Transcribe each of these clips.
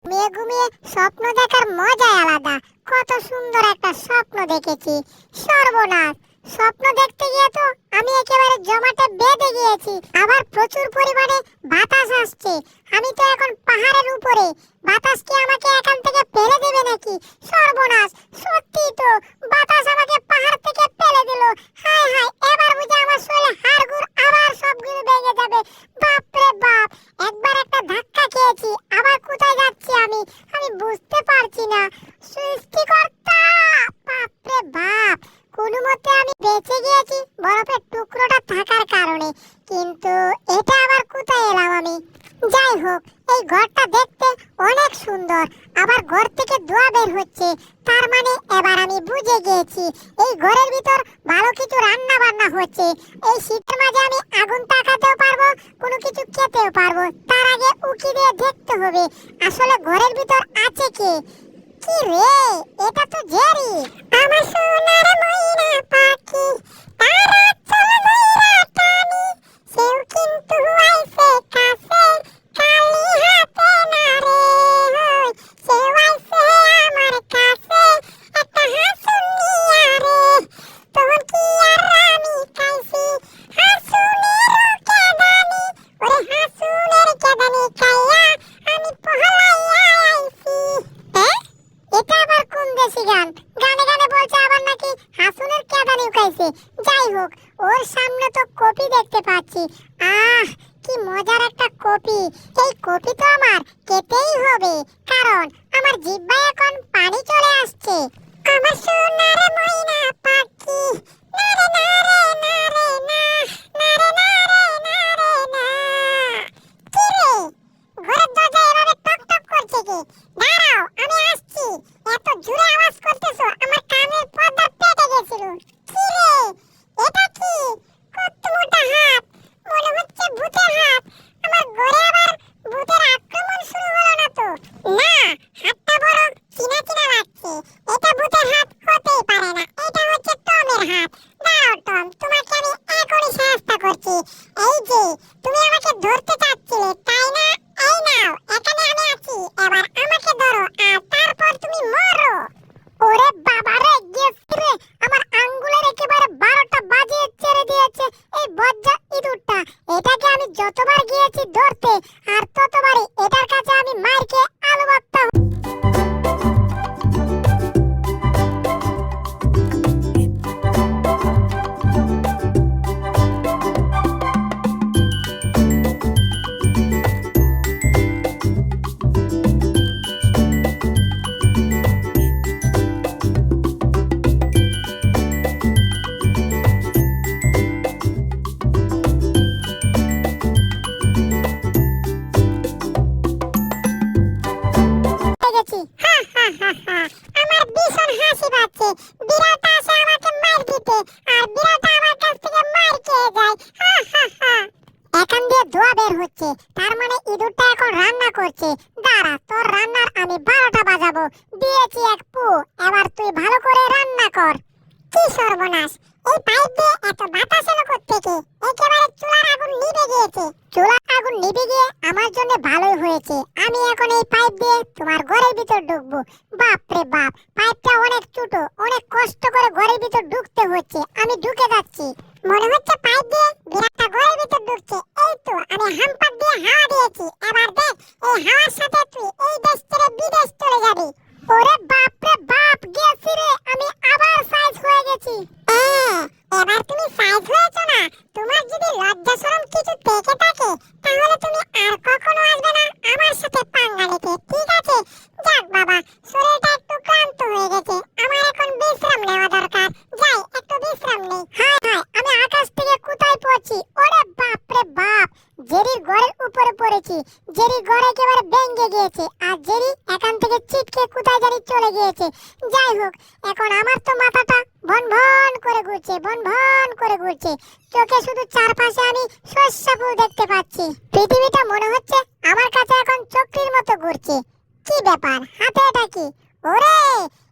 ঘুমিয়ে ঘুমিয়ে স্বপ্ন দেখার মজাই আলাদা। কত সুন্দর একটা স্বপ্ন দেখেছি। সর্বনাশ, স্বপ্ন দেখতে গিয়ে তো আমি একেবারে জমাটে বেঁধে গিয়েছি। আবার প্রচুর পরিমাণে বাতাস আসছে। আমি তো এখন পাহাড়ের উপরে। বাতাস কি আমাকে এখান থেকে ফেলে দেবে নাকি? সর্বনাশ, সত্যি তো বাতাস আমাকে পাহাড় থেকে ফেলে দিল। হায় হায়, এবার বুঝে আমার শরীরে হাড়গুড় আবার সবগুলো ভেঙে যাবে। বাপ রে বাপ, একবার একটা ধাক্কা খেয়েছি, আবার কোথায় যাচ্ছি আমি আমি বুঝতে পারছি না। সৃষ্টিকর্তা, বাপ রে বাপ, কোনো মতে আমি বেঁচে গিয়েছি বরফের টুকরোটা থাকার কারণে। কিন্তু এটা আবার কোথায় এলাম আমি? যাই হোক, এই ঘরটা দেখতে অনেক সুন্দর। আবার ঘর থেকে ধোঁয়া বের হচ্ছে, তার মানে এবার আমি বুঝে গিয়েছি এই ঘরের ভিতর ভালো কিছু রান্না বান্না হচ্ছে। এই শীতের মাঝে আমি আগুন তাকাতেও পারবো, কোনো কিছু খেতেও পারবো। তার আগে উকি দিয়ে দেখতে হবে আসলে ঘরের ভিতর আছে কে। কি রে, এটা তো জেরি। আমার সোনার ময়না পাখি, তারা চলে দইরা টানি, সেও কিন্তু আইছে কাছে, খালি হাতে না রে হই, সেও আইছে আমার কাছে, একটা হাসুন নিয়া রে, তখন কি আর আমি খাইছি হাসুনের কেদানি, ওরে হাসুনের কেদানি খাইয়া আমি পহলাইয়া আইছি। এটা আবার কোন দেশি গান? গানে গানে বলছে আবার নাকি হাসুনের কেদানি উকাইছে। যাই হোক, ওর সামনে তো কপি দেখতে পাচ্ছি। আহ, কি মজার একটা কপি। এই কপি তো আমার খেতেই হবে, কারণ আমার জিহ্বায় এখন পানি চলে আসছে। আমার সোনার ময়না পাখি, না রে না রে না রে না, না রে না রে না রে না। কি রে, ঘরের দরজা এভাবে টক টক করছে কি? দাঁড়াও, আমি আসছি। এত জোরে আওয়াজ করতেছো, আমার কানের পর্দা পেটে গেছিল। কি রে, এটা কি? কত মোটা হাত, মনে হচ্ছে ভূতের হাত। আমার ঘরে আবার ভূতের আক্রমণ শুরু হলো না তো? না, হাতটা বড় চিনা চিনা লাগছে। এটা ভূতের হাত হতেই পারে না, এটা হচ্ছে টমের হাত। দাঁড়াও টম, তোমাকে আমি এখনই সাহায্য করছি। এই যে, তুমি আমাকে ধরতে চাচ্ছিলে তাই না? এই নাও, এখানে আমি আছি, এবার আমাকে ধরো আর তারপর তুমি মরো। ওরে বাবা রে, গেছে রে, আমার আঙ্গুলের একেবারে 12টা বাজিয়ে ছেড়ে দিয়েছে এই বজ্জা ইঁদুরটা। এটাকে আমি যতবার গিয়েছি ধরতে, আর ততবারই এটার কাছে আমি মার খেয়ে আলু ভর্তা। গেছি। হা হা হা হা, আমার ভীষণ হাসি পাচ্ছে। বিড়ালটা আসে আমাকে মার দিতে, আর বিড়ালটা আমার কাছ থেকে মার খেয়ে যায়। হা হা হা। এখান দিয়ে ধোঁয়া বের হচ্ছে, তার মানে ইঁদুরটা এখন রান্না করছে। দাঁড়া, তোর রান্নার আমি 12টা বাজাবো। দিয়েছি এক পু, এবার তুই ভালো করে রান্না কর। কি সর্বনাশ, এই পাইপ দিয়ে এত বাতাস এলো কোত্থেকে? একেবারে চুলার আগুন নিভে গিয়েছে। চুলার আগুন নিভে গিয়ে আমার জন্য ভালোই হয়েছে। আমি এখন এই পাইপ দিয়ে তোমার ঘরের ভিতর ঢুকবো। বাপ রে বাপ, পাইপটা অনেক ছোট, অনেক কষ্ট করে ঘরের ভিতর ঢুকতে হচ্ছে। আমি ঢুকে যাচ্ছি। মনে হচ্ছে পাইপ দিয়ে বিরাটটা ঘরের ভিতর ঢুকছে। এই তো আমি হাম্পার দিয়ে হাওয়া দিয়েছি। এবার দেখ, এই হাওয়ার সাথে তুই এই দেশ ছেড়ে বিদেশ চলে যাবি। ওরে বাপ রে বাপ, গেছি রে, আমি আবার সাইজ হয়ে গেছি। এবার তুমি সাইজ হয়েছো না? তোমার যদি লজ্জা শরম কিছু থেকে থাকে, তাহলে তুমি আর কখনো আসবে না আমার সাথে পাঙ্গা নিতে, ঠিক আছে? যাক বাবা, শরীরটা একটু ক্লান্ত হয়ে গেছে, আমার এখন বিশ্রাম নেওয়া দরকার। যাই, একটু বিশ্রাম নেই। হায় হায়, আমি আকাশ থেকে কোথায় পড়ছি? ওরে বাপ রে বাপ, জেরির ঘরের উপরে পড়েছি। জেরির ঘর একেবারে ভেঙে গিয়েছে, আর জেরি এখান থেকে ছিটকে কোথায় জানি চলে গিয়েছে। যাই হোক, এখন আমার তো মাথাটা ভন ভন করে ঘুরছে, ভন ভন করে ঘুরছে। চোখে শুধু চারপাশে আমি শস্য ফুল দেখতে পাচ্ছি। পৃথিবীটা মনে হচ্ছে আমার কাছে এখন চক্রীর মতো ঘুরছে। কি ব্যাপার, হাতে এটা কি? ওরে,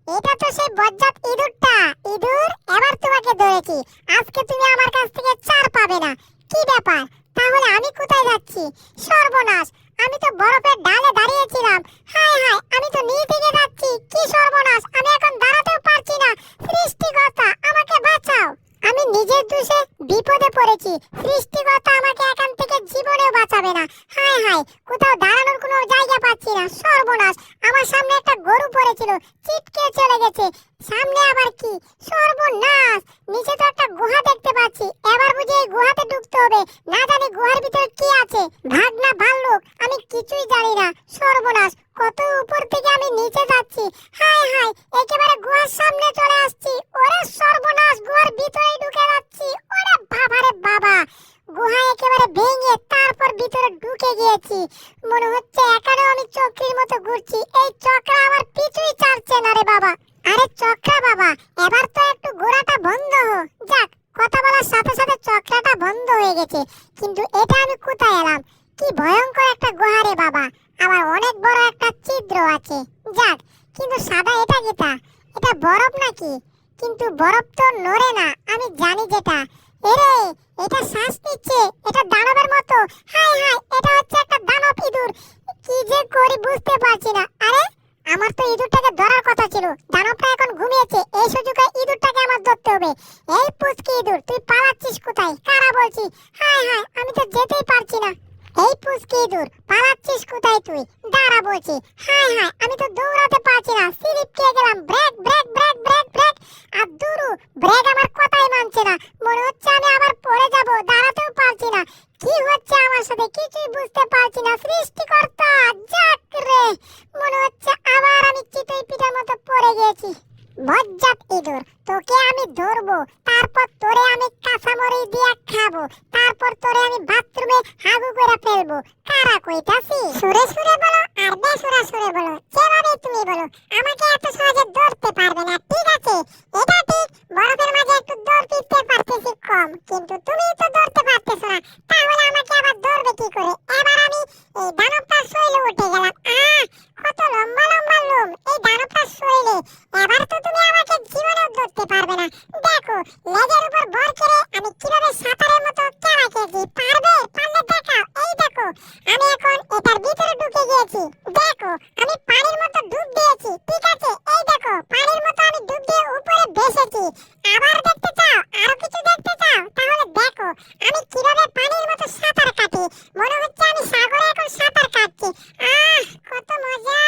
এটা তো সেই বজ্জাত ইঁদুরটা। ইঁদুর, এবার তোমাকে ধরেছি। আজকে তুমি আমার কাছ থেকে ছাড় পাবে না। কি ব্যাপার, তাহলে আমি কোথায় যাচ্ছি? সর্বনাশ, আমি তো বরফের ডালে দাঁড়িয়েছিলাম। হায় হায়, আমি তো নিচ দিকে যাচ্ছি। কি সর্বনাশ, আমি এখন দাঁড়াতেও পারছি না। সৃষ্টিকর্তা আমাকে বাঁচাও। আমি নিজের দোষে বিপদে পড়েছি। সৃষ্টিকর্তা আমাকে এখান থেকে জীবনেও বাঁচাবে না। হায় হায়, কোথাও দাঁড়ানোর কোনো জায়গা পাচ্ছি না। সর্বনাশ, আমার সামনে একটা গরু পড়েছিল, চিটকে চলে গেছে। সামনে আবার কি সর্বনাশ, নিচে তো একটা গুহা দেখতে পাচ্ছি। এবার বুঝি এই গুহাতে ঢুকতে হবে। না জানি গুহার ভিতরে কি আছে। ভাগ না ভাল্লুক, আমি কিছুই জানি না। সর্বনাশ, কত উপর থেকে আমি নিচে যাচ্ছি। হায় হায়, একেবারে গুহার সামনে চলে আসছি। ওরে সর্বনাশ, গুহার ভিতরেই ঢুকে যাচ্ছি। ওরে বাবারে বাবা, গুহা একেবারে ভেঙে তারপর ভিতরে ঢুকে গিয়েছি। মনে হচ্ছে এখানে আমি চক্রীর মতো ঘুরছি। এই চক্র আমার পিছুই ছাড়ছে না রে বাবা। আরে চক্রা বাবা, এবার তো একটু ঘোরাটা বন্ধ হো। যাক, কথা বলার সাথে সাথে চক্রাটা বন্ধ হয়ে গেছে। কিন্তু এটা আমি কোথায় এলাম? কি ভয়ঙ্কর একটা গুহা রে বাবা। আবার অনেক বড় একটা ছিদ্র আছে। যাক, কিন্তু সাদা এটা কিটা? এটা বরফ নাকি? কিন্তু বরফ তো নড়ে না, আমি জানি যেটা। এরে, এটা শ্বাস নিচ্ছে। এটা দানবের মতো। হায় হায়, এটা হচ্ছে একটা দানব ইঁদুর। কি যে করি বুঝতে পারছি না। আরে, আমার তো ইঁদুরটাকে ধরার কথা ছিল। দানবটা এখন ঘুমিয়েছে। এই সুযোগে ইঁদুরটাকে আমার ধরতে হবে। এই পুচকি ইঁদুর, তুই পালাচ্ছিস কোথায়? কারা বলছি? হায় হায়, আমি তো যেতেই পারছি না। এই পুচকি ইঁদুর, পালাচ্ছিস কোথায় তুই? দাঁড়া বলছি। হায় হায়, আমি তো দৌড়াতে পারছি না। স্লিপ খেয়ে গেলাম। Brake brake brake brake brake. আর দুরু, ব্রেক আমার কথাই মানছে না। মনে হচ্ছে আমি আবার পড়ে যাব। দাঁড়াতেও পারছি না। কি হচ্ছে আমার সাথে কিছুই বুঝতে পারছি না। সৃষ্টিকর্তা, যাক রে, মনে হচ্ছে আবার আমি চিতই পিঠার মতো পড়ে গেছি। বজ্জাত ইঁদুর, তোকে আমি ধরবো, তারপর তোরে আমি কাঁচামরিচ দিয়ে খাবো, তারপর তোরে আমি বাথরুমে হাগু করে ফেলবো। কারা কইতাছি? সুরে সুরে বলো আর বেসুরা সুরে বলো, যেভাবে তুমি বলো। আমাকে এত সহজে ধরতে পারবে না, ঠিক আছে? এটা ঠিক, বরফের মাঝে একটু দৌড় দিতে পারতেছি কম, কিন্তু তুমি তো ধরতে পারতেছ না। তাহলে আমাকে আবার ধরবে কি করে? এবার আমি এই দানবটার শরীরে উঠে গেলাম। কত লম্বা লম্বা লোম এই দানবটার শরীরে। এবার তো তুমি আমাকে জীবনেও ধরতে পারবে না। দেখো, লেজের উপর ভর করে আমি কিভাবে সাঁতারের মতো কেলাকেছি। পারবে? পারলে দেখাও। এই দেখো, আমি এখন এটার ভিতরে ঢুকে গিয়েছি। দেখো, আমি পানির মতো ডুব দিয়েছি, ঠিক আছে? এই দেখো, পানির মতো আমি ডুব দিয়ে উপরে ভেসেছি। আবার দেখতে চাও? আরো কিছু দেখতে চাও? তাহলে দেখো, আমি কিভাবে পানির মতো সাঁতার কাটি। মনে হচ্ছে আমি সাগরে এখন সাঁতার কাটছি। কত মজা!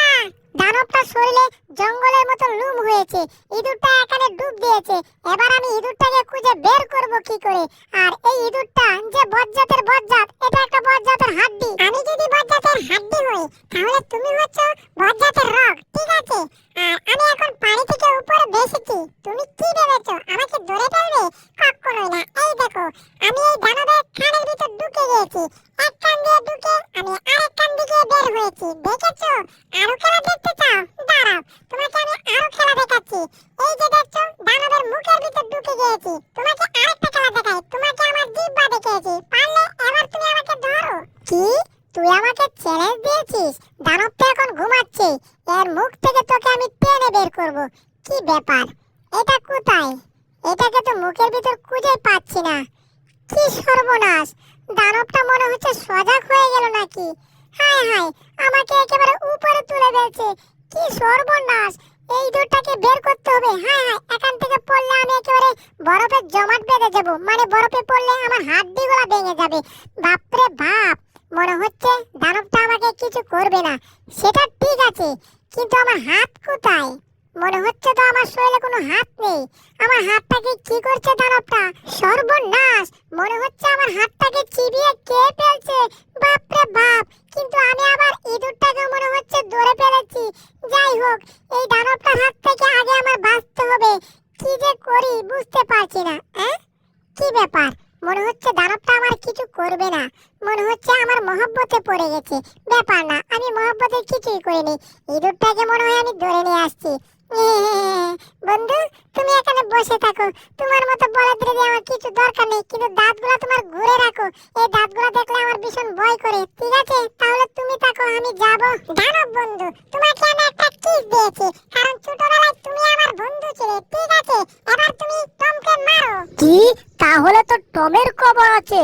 দানবটার শরীরে জঙ্গলের মতো লুম হয়েছে। ইঁদুরটা এখানে ডুব দিয়েছে। এবার আমি ইঁদুরটাকে খুঁজে বের করব কি করে? আর এই ইঁদুরটা যে বজ্জাতের বজ্জাত, এটা একটা বজ্জাতের হাড্ডি। আমি যদি বজ্জাতের হাড্ডি হই, তাহলে তুমি হচ্ছ বজ্জাতের রগ, ঠিক আছে? আর আমি এখন পানি থেকে উপরে ভেসেছি। তুমি কি ভেবেছো আমাকে ধরে ফেলবে? কখনোই না। এই দেখো, আমি এই দানবের কানের ভিতর ঢুকে গিয়েছি। এক কান দিয়ে ঢুকে আমি আরেক কান দিকে বের হয়েছি। দেখেছো? আরো খেলা দেখতে চাও? দাঁড়াও, তোমাকে আমি আরো খেলা দেখাচ্ছি। এই যে দেখছো, দানবের মুখের ভিতর ঢুকে গিয়েছি। তোমাকে আরেকটা খেলা দেখাই। তোমাকে আমার জিহ্বা দেখিয়েছি। পারলে এবার তুমি আমাকে ধরো। কি? তুই আমাকে চ্যালেঞ্জ দিয়েছিস? দানবটা এখন ঘুমাচ্ছে। এর মুখ থেকে তোকে আমি টেনে বের করব। কি ব্যাপার? এটা কোথায়? এটাকে তো মুখের ভিতর খুঁজেই পাচ্ছি না। কি সর্বনাশ! দানবটা মনে হচ্ছে সজাগ হয়ে গেল নাকি? হায় হায়, আমাকে একেবারে উপরে তুলে ফেলছে। কি সর্বনাশ! এই দুটাকে বের করতে হবে। হায় হায়, এখান থেকে পড়লে আমি একেবারে বরফের জমাট বেঁধে যাব। মানে বরফে পড়লে আমার হাড্ডিগুলো ভেঙে যাবে। বাপরে বাপ, মনে হচ্ছে দানবটা আমাকে কিছু করবে না। সেটা ঠিক আছে, কিন্তু আমার হাত কোথায়? মনে হচ্ছে তো আমার শরীরে কোনো হাত নেই। আমার হাতটাকে কি করছে দানবটা? সর্বনাশ, মনে হচ্ছে আমার হাতটাকে চিবিয়ে খেয়ে ফেলছে। বাপরে বাপ, কিন্তু আমি আবার ইঁদুরটাকে মনে হচ্ছে ধরে ফেলেছি। যাই হোক, এই দানবটার হাত থেকে আগে আমার বাঁচতে হবে। কি যে করি বুঝতে পারছি না। কি ব্যাপার? মনে হচ্ছে দানবটা আমার কিছু করবে না। মনে হচ্ছে আমার মহব্বতে পড়ে গেছে। ব্যাপার না, আমি মহব্বতে কিছুই করিনি। ইঁদুরটাকে মনে হয় আমি ধরে নিয়ে আসছি। বন্ধু, তুমি এখানে বসে থাকো। তোমার মতো বলদ রেডি আমার কিছু দরকার নেই, কিন্তু দাঁতগুলো তোমার ঘুরে রাখো। এই দাঁতগুলো দেখলে আমার ভীষণ ভয় করে। ঠিক আছে, তাহলে তুমি থাকো, আমি যাব। দানব বন্ধু, তোমাকে আমি একটা কিস দিয়েছি, কারণ ছোটবেলায় তুমি আমার বন্ধু ছিলে। ঠিক আছে, এবার তুমি টমকে মারো। কি? তাহলে তো টমের খবর আছে।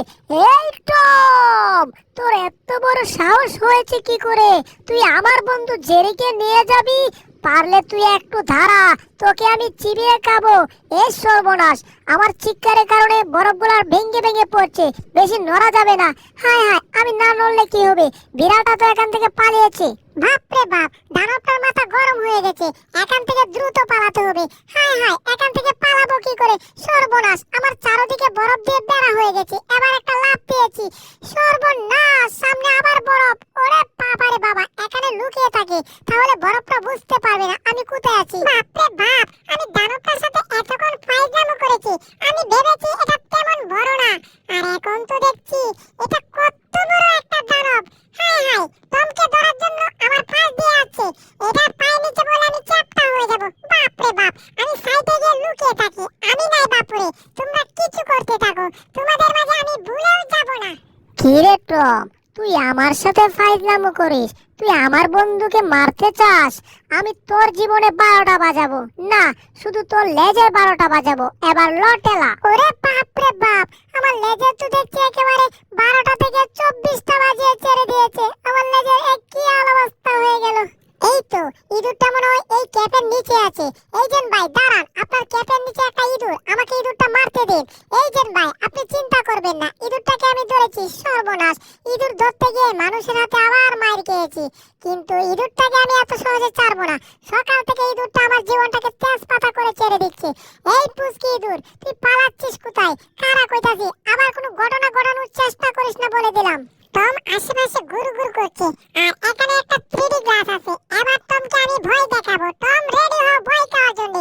এই টম, তোর এত বড় সাহস হয়েছে কি করে? তুই আমার বন্ধু জেরিকে নিয়ে যাবি? পারলে তুই একটু দাঁড়া, তোকে আমি চিবিয়ে খাবো। এই সর্বনাশ, আমার চিৎকারের কারণে বরফগুলো ভেঙে ভেঙে পড়ছে, বেশি নড়া যাবে না। হায় হায়, আমি না নড়লে কি হবে? বিড়ালটা তো এখান থেকে পালিয়েছে। বাপরে বাপ, দানবটার মাথা গরম হয়ে গেছে। এখান থেকে দ্রুত পালাতে হবে। হায় হায়, এখান থেকে পালাবো কি করে? সর্বনাশ, আমার চারদিকে বরফ দিয়ে বেড়া হয়ে গেছে। এবার একটা লাফ পেয়েছি। সর্বনাশ, সামনে আবার বরফ। ওরে বাবারে বাবা, এখানে লুকিয়ে থাকে, তাহলে বরফটা বুঝতে পারবে না আমি কোথায় আছি। বাপরে বাপ, আমি দানবটার সাথে এতক্ষণ ফাইজলামো করেছি। আমি ভেবেছি এটা তেমন বড় না, আর এখন তো দেখছি এটা কত বড় একটা দানব। হায় হায়, টমকে ধরার জন্য আমার পাশ দিয়ে আছে। এটা পায়ে নিচে বলে আমি চ্যাপ্টা হয়ে যাব। বাপরে বাপ, আমি সাইডে গিয়ে লুকিয়ে থাকি। আমি নাই বাপুরে, তোমরা কিছু করতে থাকো, তোমাদের মাঝে আমি ভুলেও যাব না। কি রে টম, তুই আমার সাথে ফাইজলামো করিস? তুই আমার বন্ধুকে মারতে চাস? আমি তোর জীবনে 12টা বাজাবো না, শুধু তোর লেজের 12টা বাজাবো। এবার লটেলা। ওরে বাপরে বাপ, আমার লেজের তো দেখছি একেবারে 12টা থেকে 24টা বাজিয়ে ছেড়ে দিয়েছে। আমার লেজের এক কি অবস্থা হয়ে গেল। এই তো ইঁদুরটা মনে হয় এই ক্যাপের নিচে আছে। এই যেন ভাই দাঁড়ান, আপনার ক্যাপের নিচে একটা ইঁদুর, আমাকে ইঁদুরটা মারতে দিন। এই যেন ভাই, আপনি চিন্তা করবেন না, ইঁদুরটাকে আমি ধরেছি। সর্বনাশ, ইঁদুর ধরতে গিয়ে মানুষের হাতে আবার মার খেয়েছি, কিন্তু ইঁদুরটাকে আমি এত সহজে ছাড়বো না। সকাল থেকে ইঁদুরটা আমার জীবনটাকে তেজপাতা করে ছেড়ে দিচ্ছে। এই পুচকি ইঁদুর, তুই পালাচ্ছিস কোথায়? কারা কইতাছি, আবার কোনো ঘটনা ঘটানোর চেষ্টা করিস না বলে দিলাম। টম আশেপাশে ঘুরঘুর করছে, আর এখানে একটা 3D গ্লাস আছে। এবার টমকে আমি ভয় দেখাবো। টম রেডি হও ভয় খাওয়ার জন্য।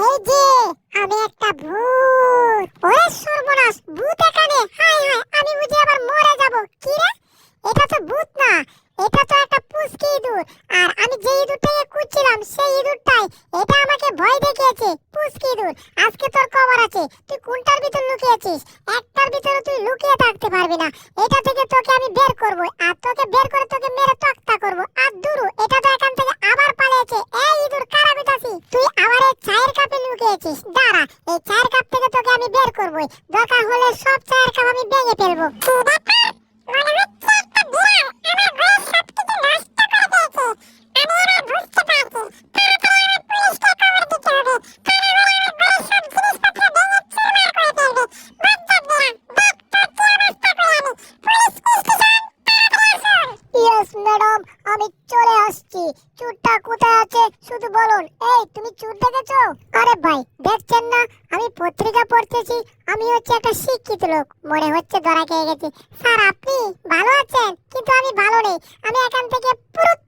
এই যে আমি একটা ভূত। ওরে সর্বনাশ, ভূত এখানে! হায় হায়, আমি বুঝি আবার মরে যাব। কি রে, এটা তো ভূত না, এটা তো একটা পুচকি ইঁদুর। আর আমি যে ইঁদুরটাকে খুঁজছিলাম সেই ইঁদুরটাই এটা আমাকে ভয় দেখিয়েছে। পুচকি ইঁদুর, আজকে তোর খবর আছে। তুই কোনটার ভিতর লুকিয়েছিস? একটার ভিতরে তুই লুকিয়ে থাকতে পারবি না। এটা থেকে তোকে আমি বের করব, আর তোকে বের করে তোকে মেরে তক্তা করব। আর দুরু, এটা তো এখান থেকে আবার পালিয়েছে। এই ইঁদুর, কারা কইতাছি? তুই আবার এই চায়ের কাপে লুকিয়েছিস। দাঁড়া, এই চায়ের কাপ থেকে তোকে আমি বের করব। দরকার হলে সব চায়ের কাপ আমি ভেঙে ফেলবো। মনে হচ্ছে একটা বিড়াল আমার ঘরের সবকিছু নষ্ট করে দিয়েছে। আমি এবার বুঝতে পারছি, তাড়াতাড়ি আমার পুলিশকে খবর দিতে হবে। তারা হলে আমার ঘরের সব জিনিসপত্র ভেঙে চুরমার করে ফেলবে। বজ্জাত বিড়াল, দেখ তোর কি অবস্থা করে আমি। পুলিশ স্টেশন, তাড়াতাড়ি আসুন। ইয়েস ম্যাডাম, আমি চলে আসছি। চুরটা কোথায় আছে শুধু বলুন। এই, তুমি চুর দেখেছো? আরে ভাই, দেখছেন না আমি পত্রিকা পড়তেছি? আমি হচ্ছে একটা শিক্ষিত লোক, মনে হচ্ছে ধরা খেয়ে গেছি। স্যার আপনি ভালো আছেন? কিন্তু আমি ভালো নেই, আমি এখান থেকে পুরুত